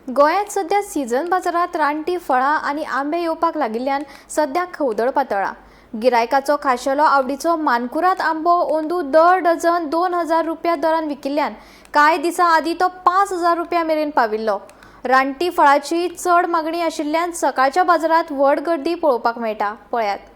गोंयांत सध्या सीझन बाजारात रानटी फळां आनी आंबे येवपाक लागिल्ल्यान सध्या खवदळ पातळ्ळा। गिरायकाचो खाशेलो आवडीचो मानकुराद आंबो ओंदू दर डझन 2000 रुपया दरान विकिल्ल्यान कांय दिसां आदीं तो 5000 रुपया मेरेन पाविल्लो। रानटी फळांची चड मागणी आशिल्ल्यान सकाळच्या बाजारात व्हड गर्दी पळोवपाक मेळटा। पळयात।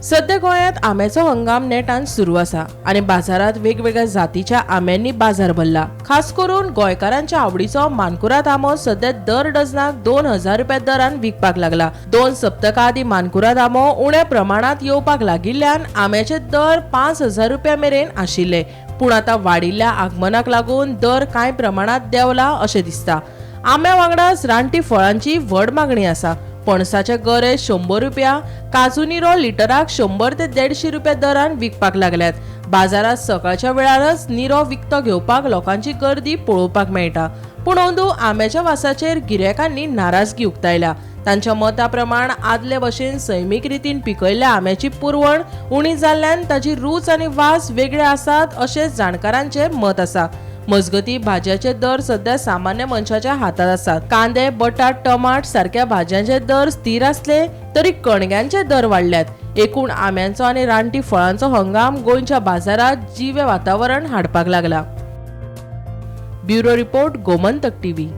सध्या गोंयांत आंब्याचो हंगाम नेटान सुरू आसा आनी बाजारात वेगवेगळ्या जातीच्या आंब्यांनी बाजार भरला। खास करून गोंयकारांच्या आवडीचो मानकुराद आंबो सध्या दर डझनाक 2000 रुपया दरान विकपाक लागला। 2 सप्तकां आदीं मानकुराद आंबो उण्या प्रमाणात येवपाक लागिल्ल्यान आंब्याचे दर 5000 रुपया मेरेन आशिल्ले, पूण आतां वाडिल्ल्या आगमनाक लागून दर कांय प्रमाणात देंवला अशें दिसता। आंब्या वांगडाच रानटी फळांची व्हड मागणी आसा। पणसाचे गरे 100 रुपया, काजू निरो लिटराक 100 ते 150 रुपया दरान विकपाक लागल्यात। बाजारात सकाळच्या वेळारच निरो विकतो घेवपाक लोकांची गर्दी पळोवपाक मेळटा, पूण अंदू आंब्याच्या वासाचेर गिरायकांनी नाराजगी उक्तायल्या। तांच्या मता प्रमाण आदले भशेन सैमीक रितीन पिकयल्ल्या आंब्याची पुरवण उणी जाल्ल्यान ताची रूच आनी वास वेगळे आसात अशें जाणकारांचे मत आसा। मजगती भाज्याचे दर सध्या सामान्य मनशाच्या हातात आसात। कांदे, बटाट, टमाट सारख्या भाज्यांचे दर स्थिर असले तरी कणग्यांचे दर वाडल्यात। एकूण आंब्यांचो आनी रानटी फळांचो हंगाम गोंयच्या बाजारात जिवे वातावरण हाडपाक लागला। Bureau report, Gomantak TV.